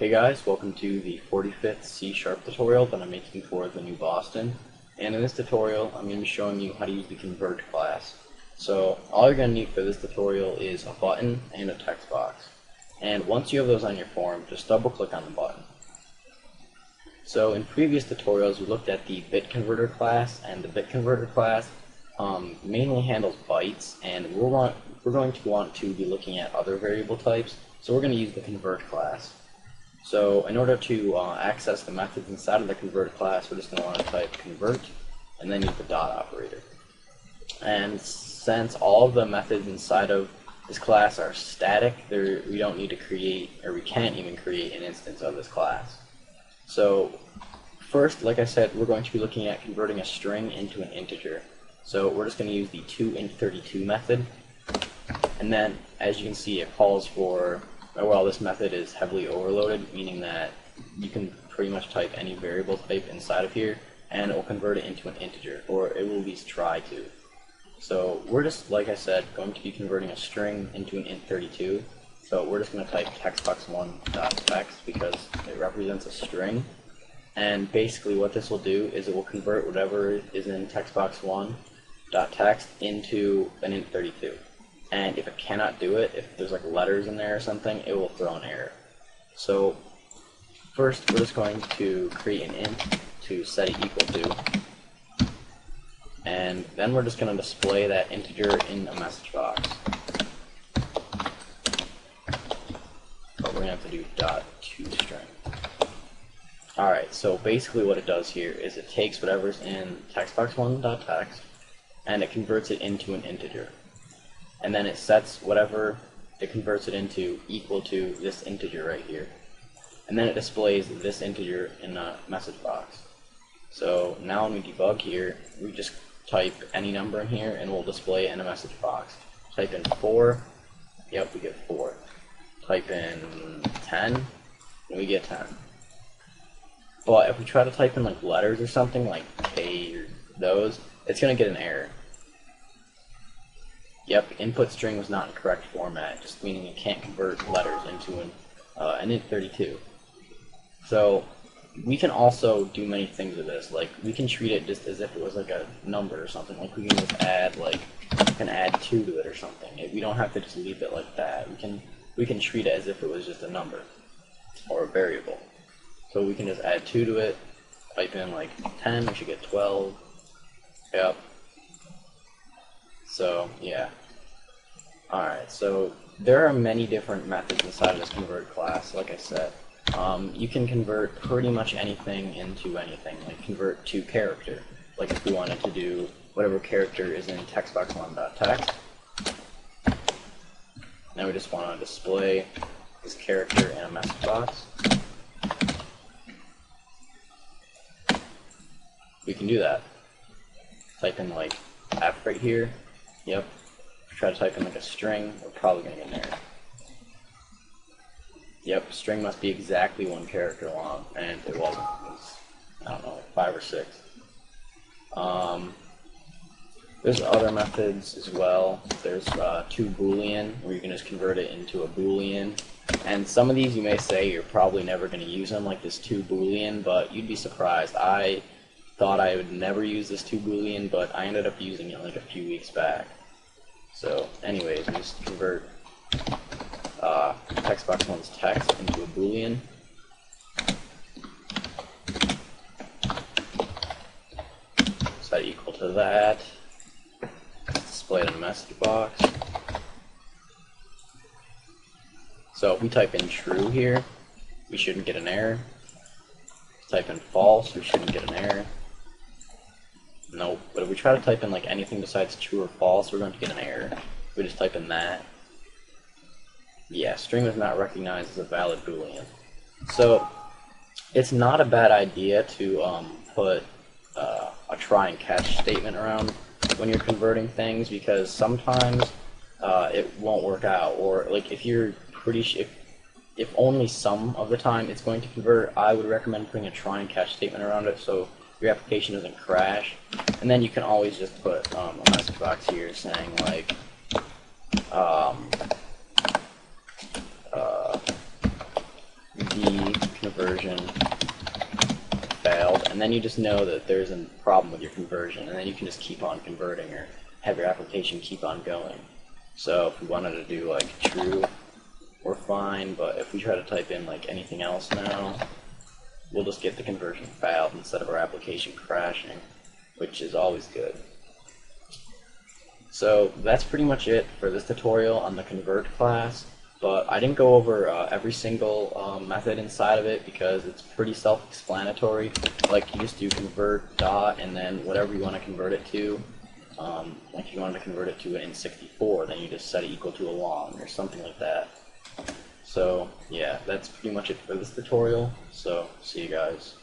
Hey guys, welcome to the 45th C# tutorial that I'm making for the new Boston. And in this tutorial, I'm going to be showing you how to use the convert class. So all you're going to need for this tutorial is a button and a text box. And once you have those on your form, just double click on the button. So in previous tutorials, we looked at the bit converter class, and the bit converter class mainly handles bytes, and we're going to want to be looking at other variable types. So we're going to use the convert class. So in order to access the methods inside of the convert class, we're just going to want to type convert and then use the dot operator. And since all of the methods inside of this class are static, we don't need to create, or we can't even create an instance of this class. So first, like I said, we're going to be looking at converting a string into an integer. So we're just going to use the toInt32 method. And then, as you can see, it calls for, well, this method is heavily overloaded, meaning that you can pretty much type any variable type inside of here, and it will convert it into an integer, or it will at least try to. So we're just, like I said, going to be converting a string into an int32. So we're just going to type textbox1.text because it represents a string. And basically what this will do is it will convert whatever is in textbox1.text into an int32. And if it cannot do it, if there's like letters in there or something, it will throw an error. So first we're just going to create an int to set it equal to, and then we're just going to display that integer in a message box. But we're going to have to do .toString. Alright, so basically what it does here is it takes whatever's in textbox1.text and it converts it into an integer. And then it sets whatever it converts it into equal to this integer right here. And then it displays this integer in a message box. So now when we debug here, we just type any number in here and we'll display it in a message box. Type in 4, yep, we get 4. Type in 10, and we get 10. But if we try to type in like letters or something, like K or those, it's going to get an error. Yep, input string was not in correct format, just meaning it can't convert letters into an int32. So we can also do many things with this. Like we can treat it just as if it was like a number or something. Like we can just add add 2 to it or something. We don't have to just leave it like that. We can treat it as if it was just a number or a variable. So we can just add 2 to it. Type in like 10, we should get 12. Yep. So yeah. Alright, so there are many different methods inside of this convert class, like I said. You can convert pretty much anything into anything, like convert to character. Like if we wanted to do whatever character is in textbox1.text. Now we just want to display this character in a message box. We can do that. Type in like F right here. Yep. If we try to type in like a string, we're probably going to get an error. Yep, string must be exactly 1 character long, and it wasn't. It was, I don't know, like 5 or 6. There's other methods as well. There's toBoolean, where you can just convert it into a Boolean. And some of these you may say you're probably never going to use them, like this toBoolean, but you'd be surprised. I thought I would never use this toBoolean, but I ended up using it like a few weeks back. So anyways, we just convert textbox1's text into a Boolean. Set equal to that. Display it in a message box. So if we type in true here, we shouldn't get an error. Type in false, we shouldn't get an error. Nope, but if we try to type in like anything besides true or false, we're going to get an error. We just type in that. Yeah, string was not recognized as a valid Boolean. So it's not a bad idea to put a try and catch statement around when you're converting things, because sometimes it won't work out, or like if you're if only some of the time it's going to convert, I would recommend putting a try and catch statement around it so your application doesn't crash. And then you can always just put a message box here saying like the conversion failed, and then you just know that there's a problem with your conversion, and then you can just keep on converting or have your application keep on going. So if we wanted to do like true, we're fine, but if we try to type in like anything else now, we'll just get the conversion failed instead of our application crashing, which is always good. So that's pretty much it for this tutorial on the convert class, but I didn't go over every single method inside of it because it's pretty self-explanatory. Like you just do convert dot and then whatever you want to convert it to. Like if you wanted to convert it to an int64, then you just set it equal to a long or something like that. So yeah, that's pretty much it for this tutorial, so see you guys.